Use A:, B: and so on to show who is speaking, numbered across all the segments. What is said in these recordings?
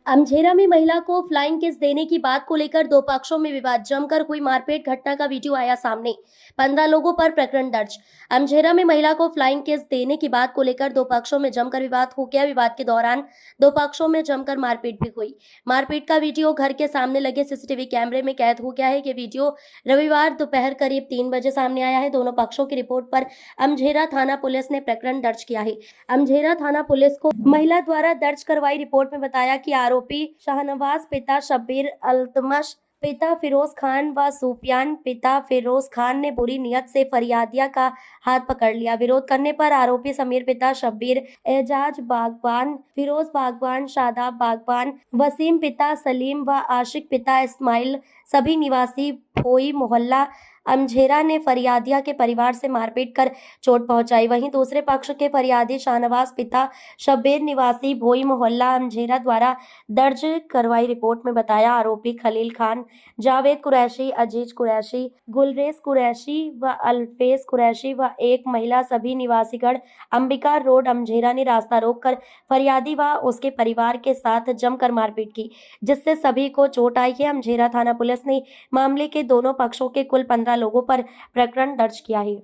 A: अमझेरा में महिला को फ्लाइंग किस देने की बात को लेकर दो पक्षों में विवाद, जमकर हुई मारपीट, घटना का वीडियो आया सामने। 15 लोगों पर प्रकरण दर्ज। अमझेरा में महिला को फ्लाइंग किस देने की बात को लेकर दो पक्षों में जमकर विवाद हो गया। विवाद के दौरान दो पक्षों में जमकर मारपीट भी हुई। मारपीट का वीडियो घर के सामने लगे सीसीटीवी कैमरे में कैद हो गया है। ये वीडियो रविवार दोपहर करीब 3 बजे सामने आया है। दोनों पक्षों की रिपोर्ट पर अमझेरा थाना पुलिस ने प्रकरण दर्ज किया है। अमझेरा थाना पुलिस को महिला द्वारा दर्ज करवाई रिपोर्ट में बताया कि आरोपी शाहनवाज पिता शब्बीर अल्तमश, पिता फिरोज खान व सूफियान पिता फिरोज खान ने बुरी नियत से फरियादिया का हाथ पकड़ लिया। विरोध करने पर आरोपी समीर पिता शब्बीर, एजाज बागवान, फिरोज बागवान, शादाब बागवान, वसीम पिता सलीम व आशिक पिता इस्माइल, सभी निवासी भोई मोहल्ला अमझेरा ने फरियादिया के परिवार से मारपीट कर चोट पहुंचाई। वहीं दूसरे पक्ष के फरियादी शाहनवाज पिता शब्बीर निवासी भोई मोहल्ला अमझेरा द्वारा दर्ज करवाई रिपोर्ट में बताया आरोपी खलील खान, जावेद कुरैशी, अजीज कुरैशी, गुलरेज कुरैशी व अल्फेज कुरैशी व एक महिला सभी निवासीगढ़ अंबिका रोड अमझेरा ने रास्ता रोककर फरियादी व उसके परिवार के साथ जमकर मारपीट की, जिससे सभी को चोट आई है। अमझेरा थाना पुलिस ने मामले के दोनों पक्षों के कुल 15 लोगों पर प्रकरण दर्ज किया है।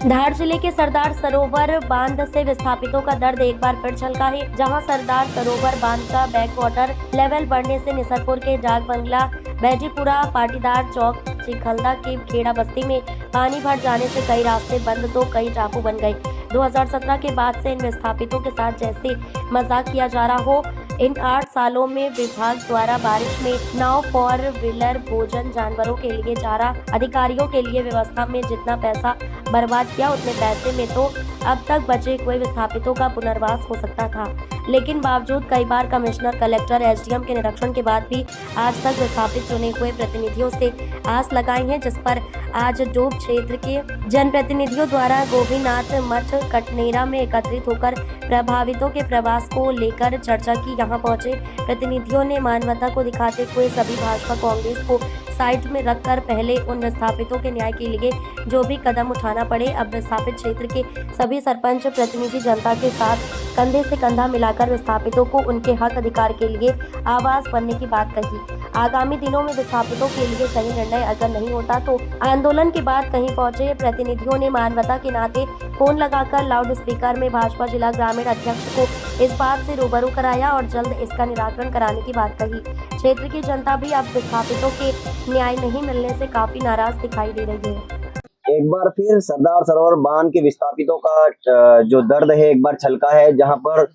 A: धार जिले के सरदार सरोवर बांध से विस्थापितों का दर्द एक बार फिर छलका है, जहां सरदार सरोवर बांध का बैक वाटर लेवल बढ़ने से निसरपुर के डाक बंगला, बैजीपुरा, पाटीदार चौक, चिखलदा की खेड़ा बस्ती में पानी भर जाने से कई रास्ते बंद तो कई टापू बन गए। 2017 के बाद से इन विस्थापितों के साथ जैसे मजाक किया जा रहा हो, इन 8 सालों में विभाग द्वारा बारिश में नाव, फोर व्हीलर, भोजन, जानवरों के लिए चारा, अधिकारियों के लिए व्यवस्था में जितना पैसा बर्बाद किया, उतने पैसे में तो अब तक बचे हुए विस्थापितों का पुनर्वास हो सकता था। लेकिन बावजूद कई बार कमिश्नर, कलेक्टर, एसडीएम के निरीक्षण के बाद भी आज तक विस्थापित चुने हुए प्रतिनिधियों से आस लगाई है, जिस पर आज डूब क्षेत्र के जनप्रतिनिधियों द्वारा गोपीनाथ मठ कटनेरा में एकत्रित होकर प्रभावितों के प्रवास को लेकर चर्चा की। यहाँ पहुंचे प्रतिनिधियों ने मानवता को दिखाते हुए सभी भाजपा, कांग्रेस को साइड में रखकर पहले उन विस्थापितों के न्याय के लिए जो भी कदम उठाना पड़े, अब विस्थापित क्षेत्र के सभी सरपंच प्रतिनिधि जनता के साथ कंधे से कंधा मिलाकर विस्थापितों को उनके हक अधिकार के लिए आवाज बनने की बात कही। आगामी दिनों में विस्थापितों के लिए सही निर्णय अगर नहीं होता तो आंदोलन के बाद कहीं पहुंचे प्रतिनिधियों ने मानवता के नाते फोन लगाकर लाउड स्पीकर में भाजपा जिला ग्रामीण अध्यक्ष को इस बात से रूबरू कराया और जल्द इसका निराकरण कराने की बात कही। क्षेत्र की जनता भी अब विस्थापितों के न्याय नहीं मिलने से काफी नाराज दिखाई दे रही है।
B: एक बार फिर सरदार सरोवर बांध के विस्थापितों का जो दर्द है एक बार छलका है, जहां पर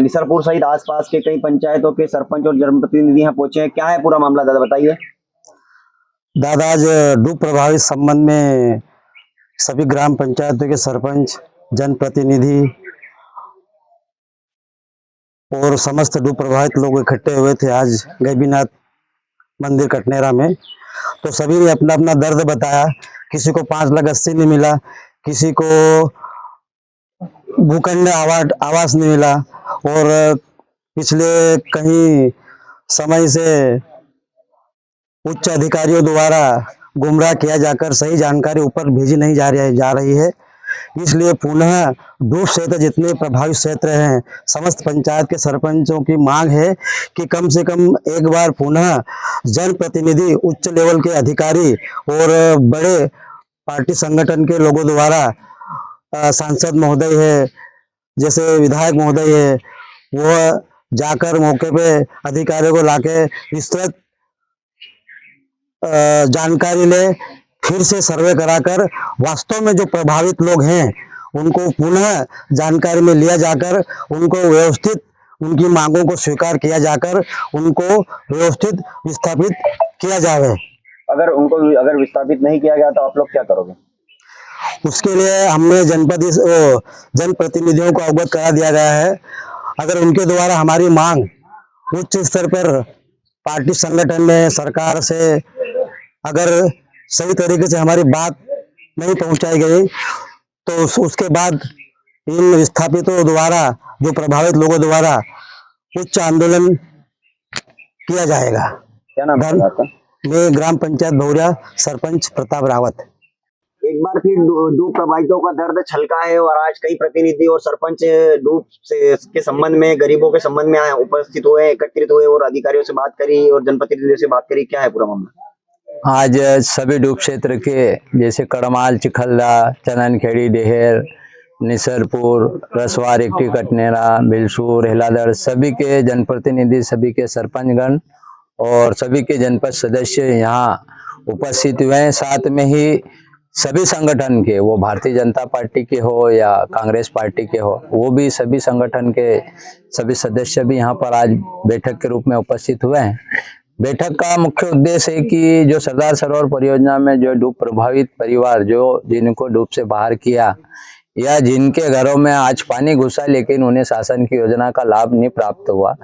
B: निसरपुर सहित आसपास के कई पंचायतों के सरपंच और जनप्रतिनिधि यहाँ पहुंचे हैं। क्या है पूरा मामला दादा, बताइए।
C: दादा, आज डूब प्रभावित संबंध में सभी ग्राम पंचायतों के सरपंच, जनप्रतिनिधि और समस्त डूब प्रभावित लोग इकट्ठे हुए थे आज गैबीनाथ मंदिर कटनेरा में। तो सभी ने अपना अपना दर्द बताया। किसी को 5,80,000 नहीं मिला, किसी को भूखंड आवास नहीं मिला, और पिछले कहीं समय से उच्च अधिकारियों द्वारा गुमराह किया जाकर सही जानकारी ऊपर भेजी नहीं जा रही है। इसलिए पुनः डूब क्षेत्र जितने प्रभावित क्षेत्र हैं, समस्त पंचायत के सरपंचों की मांग है कि कम से कम एक बार पुनः जनप्रतिनिधि, उच्च लेवल के अधिकारी और बड़े पार्टी संगठन के लोगों द्वारा, सांसद महोदय है, जैसे विधायक महोदय है, वो जाकर मौके पे अधिकारियों को लाके विस्तृत जानकारी ले, फिर से सर्वे कराकर वास्तव में जो प्रभावित लोग हैं उनको पुनः जानकारी में लिया जाकर उनको व्यवस्थित, उनकी मांगों को स्वीकार किया जाकर उनको व्यवस्थित विस्थापित किया जाए।
B: अगर विस्थापित नहीं किया गया तो आप लोग क्या करोगे?
C: उसके लिए हमने जनप्रतिनिधियों को अवगत करा दिया गया है। अगर उनके द्वारा हमारी मांग उच्च स्तर पर पार्टी संगठन में, सरकार से अगर सही तरीके से हमारी बात नहीं पहुंचाई गई तो उसके बाद इन विस्थापितों द्वारा, जो प्रभावित लोगों द्वारा उच्च आंदोलन किया जाएगा।
B: क्या नाम है आपका?
C: मैं ग्राम पंचायत भौरिया सरपंच प्रताप रावत।
B: एक बार फिर डूब प्रभावितों का दर्द छलका है और आज कई प्रतिनिधि और सरपंच डूब से के संबंध में, गरीबों के संबंध में उपस्थित हुए, एकत्रित हुए और अधिकारियों से बात करी और जनप्रतिनिधियों से बात करी। क्या है पूरा मामला?
D: आज सभी डूब क्षेत्र के जैसे कड़माल, चिखल्ला, चननखेड़ी, डेहर, निसरपुर, रसवार, एकटी, कटनेरा, बिलसूर, हेलादड़, सभी के जनप्रतिनिधि, सभी के सरपंचगण और सभी के जनपद सदस्य यहाँ उपस्थित हुए हैं। साथ में ही सभी संगठन के, वो भारतीय जनता पार्टी के हो या कांग्रेस पार्टी के हो, वो भी सभी संगठन के सभी सदस्य भी यहाँ पर आज बैठक के रूप में उपस्थित हुए हैं। बैठक का मुख्य उद्देश्य है कि जो सरदार सरोवर परियोजना में जो डूब प्रभावित परिवार, जो जिनको डूब से बाहर किया या जिनके घरों में आज पानी घुसा लेकिन उन्हें शासन की योजना का लाभ नहीं प्राप्त हुआ,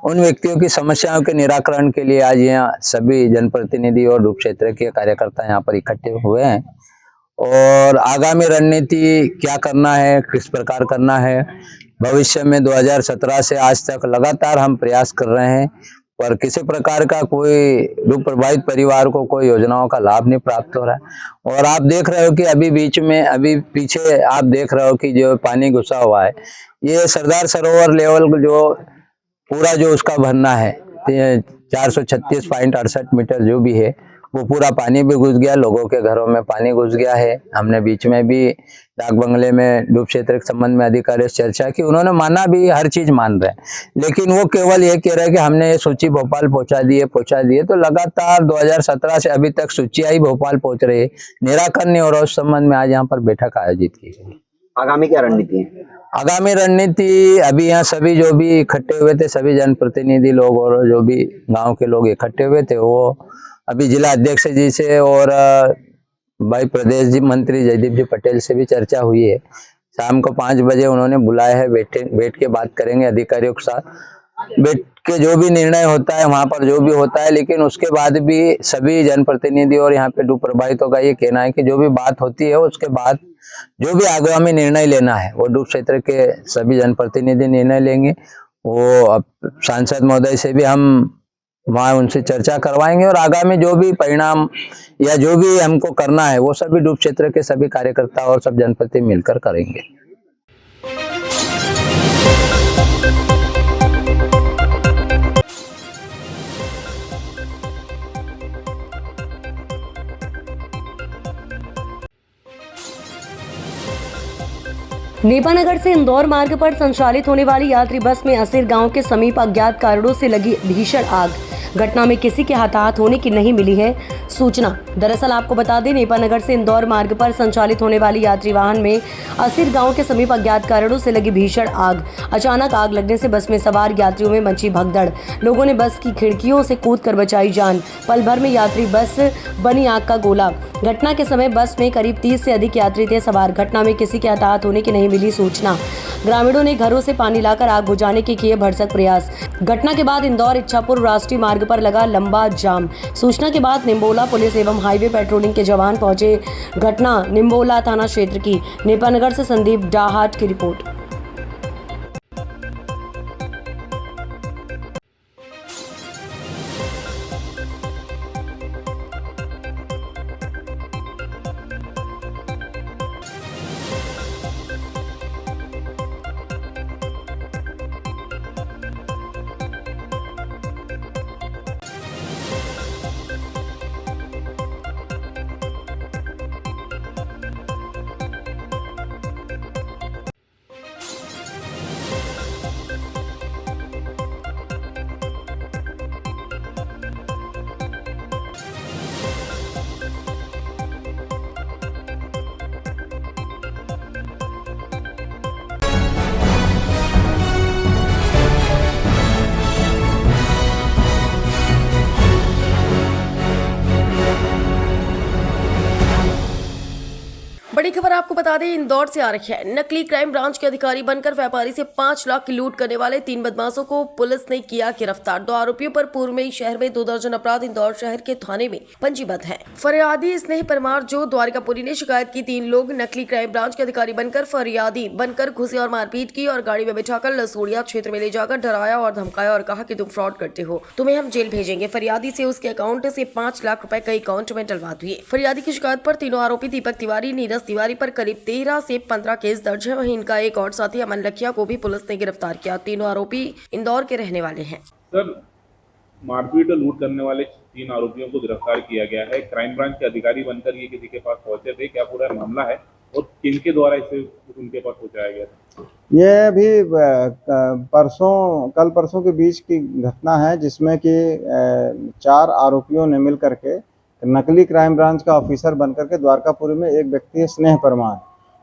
D: उन व्यक्तियों की समस्याओं के निराकरण के लिए आज यहाँ सभी जनप्रतिनिधि और डूब क्षेत्र के कार्यकर्ता यहाँ पर इकट्ठे हुए हैं। और आगामी रणनीति क्या करना है, किस प्रकार करना है, भविष्य में 2017 से आज तक लगातार हम प्रयास कर रहे हैं, पर किसी प्रकार का कोई डूब प्रभावित परिवार को कोई योजनाओं का लाभ नहीं प्राप्त हो रहा है। और आप देख रहे हो कि अभी पीछे आप देख रहे हो कि जो पानी घुसा हुआ है, ये सरदार सरोवर लेवल जो पूरा जो उसका भरना है 436.68 मीटर जो भी है, वो पूरा पानी भी घुस गया, लोगों के घरों में पानी घुस गया है। हमने बीच में भी डाक बंगले में डूब क्षेत्र के संबंध में अधिकारियों से चर्चा की, उन्होंने माना भी, हर चीज मान रहे हैं, लेकिन वो केवल ये कह रहे हैं कि हमने ये सूची भोपाल पहुंचा दी है। तो लगातार 2017 से अभी तक सूची आई भोपाल पहुंच रही है, निराकरण नहीं हो रहा। उस संबंध में आज यहाँ पर बैठक आयोजित की गई।
B: आगामी क्या रणनीति है?
D: आगामी रणनीति, अभी यहाँ सभी जो भी इकट्ठे हुए थे, सभी जनप्रतिनिधि लोग और जो भी गांव के लोग इकट्ठे हुए थे, वो अभी जिला अध्यक्ष जी से और भाई प्रदेश जी मंत्री जयदीप जी पटेल से भी चर्चा हुई है। शाम को 5 बजे उन्होंने बुलाया है, बैठ के बात करेंगे अधिकारियों के साथ। बैठ के जो भी निर्णय होता है वहां पर जो भी होता है, लेकिन उसके बाद भी सभी जनप्रतिनिधि और यहाँ पे डूब प्रभावितों का ये कहना है कि जो भी बात होती है उसके बाद जो भी आगामी निर्णय लेना है वो डूब क्षेत्र के सभी जनप्रतिनिधि निर्णय लेंगे। वो अब सांसद महोदय से भी हम वहाँ उनसे चर्चा करवाएंगे और आगामी जो भी परिणाम या जो भी हमको करना है वो सभी डूब क्षेत्र के सभी कार्यकर्ता और सब जनप्रतिनिधि मिलकर करेंगे।
A: नेपानगर से इंदौर मार्ग पर संचालित होने वाली यात्री बस में असीर गांव के समीप अज्ञात कारणों से लगी भीषण आग। घटना में किसी के हताहत होने की नहीं मिली है सूचना। दरअसल आपको बता दें, नेपानगर से इंदौर मार्ग पर संचालित होने वाली यात्री वाहन में असीर गांव के समीप अज्ञात कारणों से लगी भीषण आग। अचानक आग लगने से बस में सवार यात्रियों में मची भगदड़। लोगों ने बस की खिड़कियों से कूदकर बचाई जान। पल भर में यात्री बस बनी आग का गोला। घटना के समय बस में करीब 30 से अधिक यात्री थे सवार। घटना में किसी के हताहत होने की नहीं मिली सूचना। ग्रामीणों ने घरों से पानी लाकर आग बुझाने के किए भरसक प्रयास। घटना के बाद इंदौर इच्छापुर राष्ट्रीय मार्ग पर लगा लंबा जाम। सूचना के बाद निम्बोला पुलिस एवं हाईवे पेट्रोलिंग के जवान पहुंचे। घटना निम्बोला थाना क्षेत्र की। नेपानगर से संदीप डाहाट की रिपोर्ट।
E: बड़ी खबर आपको बता दें, इंदौर से आ रही है। नकली क्राइम ब्रांच के अधिकारी बनकर व्यापारी से 5 लाख की लूट करने वाले 3 बदमाशों को पुलिस ने किया गिरफ्तार। 2 आरोपियों पर पूर्व में ही शहर में 2 दर्जन अपराध इंदौर शहर के थाने में पंजीबद्ध हैं। फरियादी स्नेह परमार जो द्वारिकापुरी ने शिकायत की 3 लोग नकली क्राइम ब्रांच के अधिकारी बनकर फरियादी बनकर घुसे और मारपीट की और गाड़ी में बिठाकर लसूड़िया क्षेत्र में ले जाकर डराया और धमकाया और कहा कि तुम फ्रॉड करते हो, तुम्हें हम जेल भेजेंगे। फरियादी से उसके अकाउंट से 5 लाख रुपए कई अकाउंट में डलवा दिए। फरियादी की शिकायत पर तीनों आरोपी दीपक तिवारी, नीरज तिवारी पर करीब 13 से 15 केस दर्ज है। वहीं इनका एक और साथी अमन लखिया को भी पुलिस ने गिरफ्तार किया। तीनों आरोपी इंदौर के रहने वाले हैं।
F: सर, मारपीट और लूट करने वाले 3 आरोपियों को गिरफ्तार किया गया है। क्राइम ब्रांच के अधिकारी बनकर ये किसी के पास पहुंचे थे, क्या पूरा मामला है और किनके द्वारा इसे उनके पास पहुंचाया गया था?
G: ये अभी कल परसों के बीच की घटना है, जिसमें कि 4 आरोपियों ने मिल करके नकली क्राइम ब्रांच का ऑफिसर बनकर के द्वारकापुरी में एक व्यक्ति है स्नेह परमार,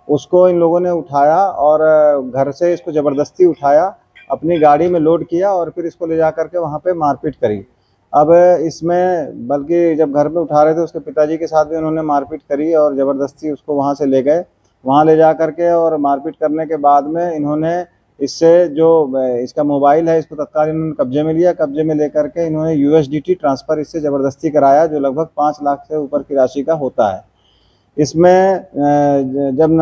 G: उसको इन लोगों ने उठाया और घर से इसको ज़बरदस्ती उठाया, अपनी गाड़ी में लोड किया और फिर इसको ले जा करके वहाँ पे मारपीट करी। अब इसमें बल्कि जब घर में उठा रहे थे उसके पिताजी के साथ भी उन्होंने मारपीट करी और ज़बरदस्ती उसको वहाँ से ले गए। वहाँ ले जा करके और मारपीट करने के बाद में इन्होंने इससे जो इसका मोबाइल है इसको तत्काल इन्होंने कब्जे में लिया। कब्जे में लेकर के इन्होंने USDT ट्रांसफ़र इससे ज़बरदस्ती कराया, जो लगभग 5 लाख से ऊपर की राशि का होता है। इसमें जब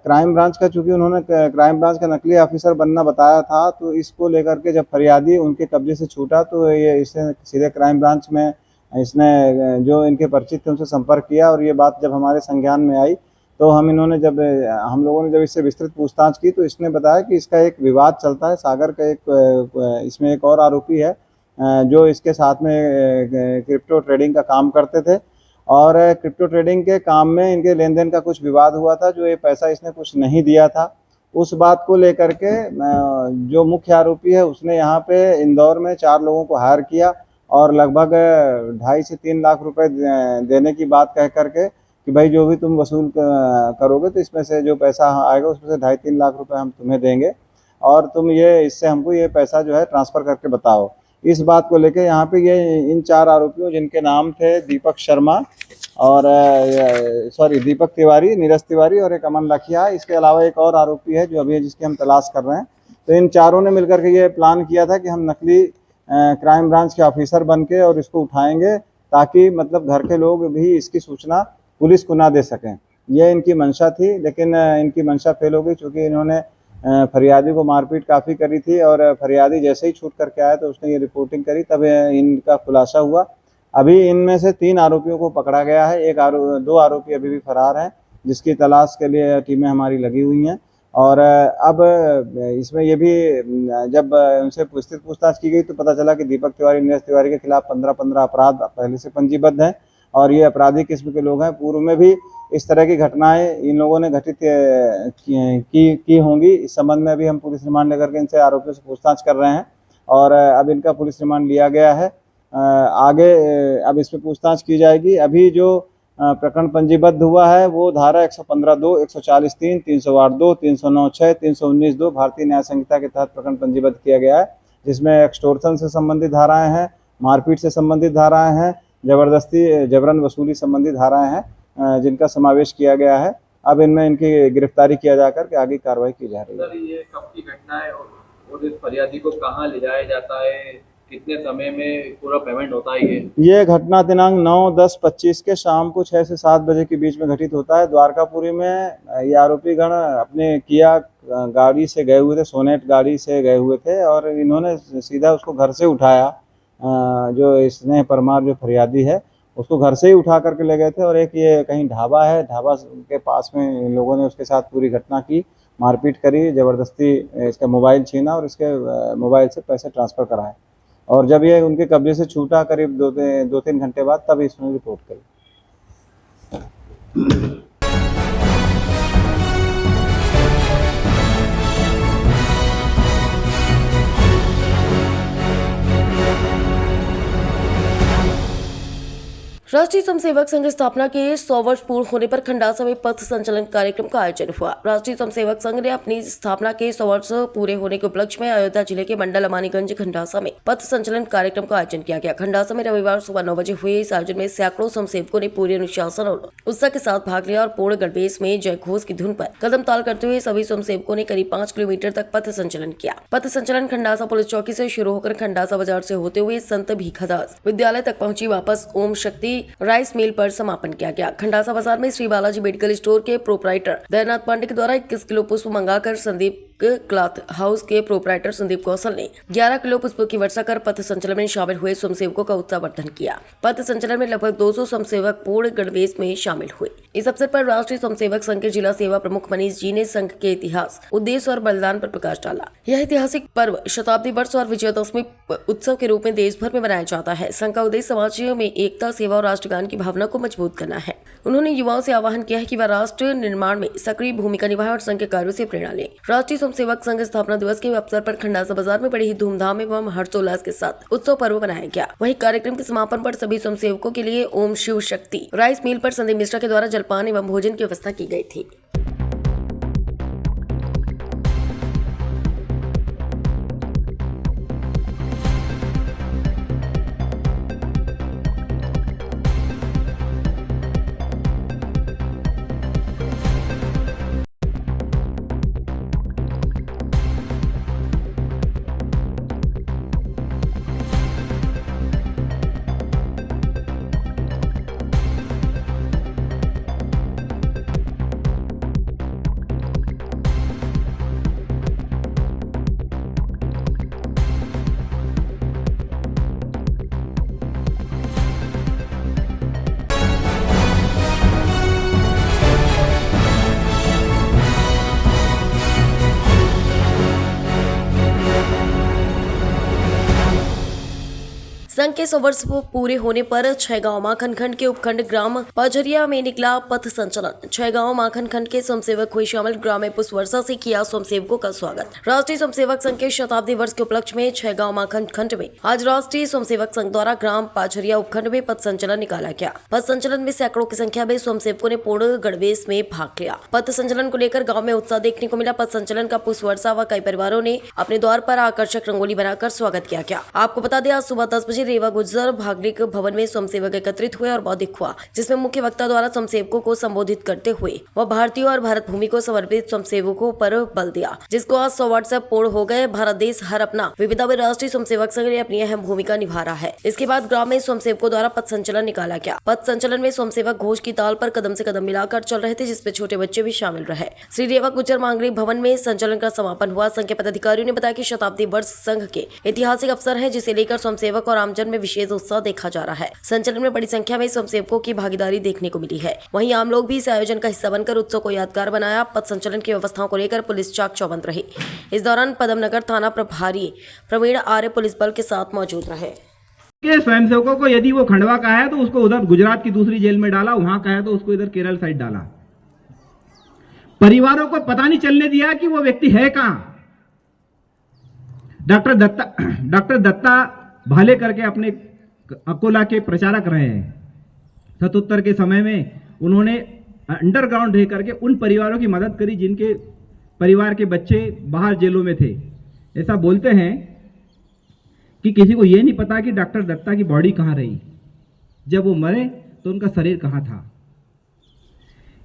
G: क्राइम ब्रांच का, चूँकि उन्होंने क्राइम ब्रांच का नकली ऑफिसर बनना बताया था, तो इसको लेकर के जब फरियादी उनके कब्जे से छूटा तो ये इसने सीधे क्राइम ब्रांच में इसने जो इनके परिचित थे उनसे संपर्क किया और ये बात जब हमारे संज्ञान में आई तो हम लोगों ने जब इससे विस्तृत पूछताछ की तो इसने बताया कि इसका एक विवाद चलता है। सागर का इसमें एक और आरोपी है जो इसके साथ में क्रिप्टो ट्रेडिंग का काम करते थे और क्रिप्टो ट्रेडिंग के काम में इनके लेन देन का कुछ विवाद हुआ था, जो ये पैसा इसने कुछ नहीं दिया था। उस बात को लेकर के जो मुख्य आरोपी है उसने यहाँ पे इंदौर में 4 लोगों को हायर किया और लगभग 2.5 से 3 लाख रुपए देने की बात कह करके कि भाई जो भी तुम वसूल करोगे तो इसमें से जो पैसा आएगा उसमें से 2.5-3 लाख रुपए हम तुम्हें देंगे और तुम इससे हमको ये पैसा जो है ट्रांसफ़र करके बताओ। इस बात को लेके यहाँ पे इन 4 आरोपियों, जिनके नाम थे दीपक शर्मा और दीपक तिवारी, नीरज तिवारी और एक अमन लखिया, इसके अलावा एक और आरोपी है जो अभी जिसकी हम तलाश कर रहे हैं। तो इन चारों ने मिलकर के ये प्लान किया था कि हम नकली क्राइम ब्रांच के ऑफिसर बन के और इसको उठाएंगे ताकि मतलब घर के लोग भी इसकी सूचना पुलिस को ना दे सकें। ये इनकी मंशा थी, लेकिन इनकी मंशा फेल हो गई, चूँकि इन्होंने फरियादी को मारपीट काफ़ी करी थी और फरियादी जैसे ही छूट करके आया तो उसने ये रिपोर्टिंग करी, तब इनका खुलासा हुआ। अभी इनमें से 3 आरोपियों को पकड़ा गया है, 2 आरोपी अभी भी फरार हैं, जिसकी तलाश के लिए टीमें हमारी लगी हुई हैं। और अब इसमें ये भी जब उनसे विस्तृत पूछताछ की गई तो पता चला कि दीपक तिवारी, नीरज तिवारी के खिलाफ 15 अपराध पहले से पंजीबद्ध हैं और ये अपराधी किस्म के लोग हैं। पूर्व में भी इस तरह की घटनाएं इन लोगों ने घटित की होंगी। इस संबंध में अभी हम पुलिस रिमांड लेकर के इनसे आरोपियों से पूछताछ कर रहे हैं और अब इनका पुलिस रिमांड लिया गया है। आगे अब इस पर पूछताछ की जाएगी। अभी जो प्रकरण पंजीबद्ध हुआ है वो धारा 115(2), 140(3), 308(2), 309(6), 319(2) भारतीय न्याय संहिता के तहत प्रकरण पंजीबद्ध किया गया है, जिसमें एक्सटोर्शन से संबंधित धाराएं हैं, मारपीट से संबंधित धाराएं हैं, जबरन वसूली संबंधी धाराएं हैं, जिनका समावेश किया गया है। अब इनमें इनकी गिरफ्तारी किया जाकर के आगे कार्रवाई की जा रही है।
H: सर, ये कब की घटना है और इस फरियादी को कहाँ ले जाया जाता है, कितने समय में पूरा पेमेंट होता है? ये
G: घटना दिनांक 9/10/25 के शाम को 6 से 7 बजे के बीच में घटित होता है। द्वारकापुरी में ये आरोपी गण अपने किया गाड़ी से गए हुए थे, सोनेट गाड़ी से गए हुए थे और इन्होंने सीधा उसको घर से उठाया। जो स्नेह परमार जो फरियादी है उसको घर से ही उठा करके ले गए थे और एक ये कहीं ढाबा है, ढाबा के पास में इन लोगों ने उसके साथ पूरी घटना की, मारपीट करी, ज़बरदस्ती इसका मोबाइल छीना और इसके मोबाइल से पैसे ट्रांसफ़र कराए और जब ये उनके कब्जे से छूटा करीब 2-3 घंटे बाद, तब इसने रिपोर्ट करी।
E: राष्ट्रीय स्वयंसेवक संघ स्थापना के 100 वर्ष पूर्ण होने पर खंडासा में पथ संचलन कार्यक्रम का आयोजन हुआ। राष्ट्रीय स्वयंसेवक संघ ने अपनी स्थापना के 100 वर्ष पूरे होने के उपलक्ष्य में अयोध्या जिले के मंडल अमानीगंज खंडासा में पथ संचलन कार्यक्रम का आयोजन किया गया। खंडासा में रविवार सुबह 9 बजे हुए इस आयोजन में सैकड़ों स्वयंसेवकों ने पूरे अनुशासन और उत्साह के साथ भाग लिया और पूर्ण गणवेश में जय घोष की धुन पर कदम ताल करते हुए सभी स्वयंसेवकों ने करीब 5 किलोमीटर तक पथ संचलन किया। पथ संचलन खंडासा पुलिस चौकी से शुरू होकर खंडासा बाजार से होते हुए संत भीखादास विद्यालय तक पहुंची, वापस ओम शक्ति राइस मिल पर समापन किया गया। खंडासा बाजार में श्री बालाजी मेडिकल स्टोर के प्रोपराइटर दयानाथ पांडे के द्वारा 21 किलो पुष्प मंगाकर संदीप क्लॉथ हाउस के प्रोपराइटर संदीप कौशल ने 11 किलो पुष्पों की वर्षा कर पथ संचलन में शामिल हुए स्वयंसेवकों का उत्साहवर्धन किया। पथ संचलन में लगभग 200 स्वयंसेवक पूर्ण गणवेश में शामिल हुए। इस अवसर पर राष्ट्रीय स्वयंसेवक संघ के जिला सेवा प्रमुख मनीष जी ने संघ के इतिहास, उद्देश्य और बलिदान पर प्रकाश डाला। यह ऐतिहासिक पर्व शताब्दी वर्ष और विजयादशमी उत्सव के रूप में देश भर में मनाया जाता है। संघ का उद्देश्य समाज में एकता, सेवा और राष्ट्रगान की भावना को मजबूत करना है। उन्होंने युवाओं से आह्वान किया है कि वह राष्ट्र निर्माण में सक्रिय भूमिका निभाएं और संघ के कार्यों से प्रेरणा लें। राष्ट्रीय स्वयंसेवक संघ स्थापना दिवस के अवसर पर खंडासा बाजार में बड़ी ही धूमधाम एवं हर्षोल्लास के साथ उत्सव पर्व मनाया गया। वहीं कार्यक्रम के समापन पर सभी स्वयंसेवकों के लिए ओम शिव शक्ति राइस मिल पर संदीप मिश्रा के द्वारा जलपान एवं भोजन की व्यवस्था की गई थी। संघ के 100 वर्ष पूरे होने पर छैगांव माखन खंड के उपखंड ग्राम पाझरिया में निकला पथ संचलन। छैगांव माखन खंड के स्वयंसेवक हुए शामिल। ग्राम में पुष्प वर्षा से किया स्वयंसेवकों का स्वागत। राष्ट्रीय स्वयंसेवक संघ के शताब्दी वर्ष के उपलक्ष्य में छैगांव माखन खंड में आज राष्ट्रीय स्वयंसेवक संघ द्वारा ग्राम पाझरिया उपखंड में पथ संचलन निकाला गया। पथ संचलन में सैकड़ों की संख्या में स्वयंसेवकों ने पूर्ण गणवेश में भाग लिया। पथ संचलन को लेकर गाँव में उत्साह देखने को मिला। पथ संचलन का पुष्प वर्षा व कई परिवारों ने अपने द्वार पर आकर्षक रंगोली बनाकर स्वागत किया गया। आपको बता दें, आज सुबह 10 बजे रेवा गुर्जर भागलिक भवन में स्वयंसेवक एकत्रित हुए और बौद्धिक हुआ, जिसमें मुख्य वक्ता द्वारा स्वयंसेवकों को संबोधित करते हुए वह भारतीय और भारत भूमि को समर्पित स्वयंसेवकों पर बल दिया, जिसको आज 100 वर्ष पूर्ण हो गए। भारत देश हर अपना विविधता में राष्ट्रीय स्वयंसेवक संघ ने अपनी अहम भूमिका निभा रहा है। इसके बाद ग्राम में स्वयंसेवकों द्वारा पथ संचलन निकाला गया। पथ संचलन में स्वयंसेवक घोष की ताल पर कदम से कदम मिलाकर चल रहे थे, जिसमें छोटे बच्चे भी शामिल रहे। श्री रेवा गुर्जर मांगलिक भवन में संचलन का समापन हुआ। संघ के पदाधिकारियों ने बताया कि शताब्दी वर्ष संघ के ऐतिहासिक अवसर है, जिसे लेकर स्वयंसेवक और आमजन में विशेष उत्साह देखा जा रहा है। संचलन में बड़ी संख्या में स्वयंसेवकों की भागीदारी देखने को मिली है। वहीं आम लोग भी इस आयोजन का हिस्सा बनकर उत्सव को यादगार बनाया। पथ संचलन की व्यवस्थाओं को लेकर पुलिस चाक चौबंद रही। इस दौरान पदमनगर थाना प्रभारी प्रवीण आर्य पुलिस बल के साथ मौजूद रहे।
I: के स्वयंसेवकों को यदि वो खंडवा का है तो उसको उधर गुजरात की दूसरी जेल में डाला, वहां का है तो उसको इधर केरल साइड डाला। परिवारों को पता नहीं चलने दिया कि वो व्यक्ति है कहां। डॉक्टर दत्ता भाले करके अपने अकोला के प्रचारक रहे हैं। 77 के समय में उन्होंने अंडरग्राउंड रह करके उन परिवारों की मदद करी जिनके परिवार के बच्चे बाहर जेलों में थे। ऐसा बोलते हैं कि किसी को यह नहीं पता कि डॉक्टर दत्ता की बॉडी कहाँ रही, जब वो मरे तो उनका शरीर कहाँ था।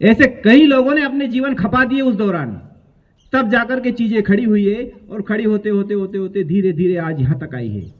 I: ऐसे कई लोगों ने अपने जीवन खपा दिए उस दौरान, तब जाकर के चीजें खड़ी हुई है और खड़ी होते होते होते होते धीरे धीरे आज यहाँ तक आई है।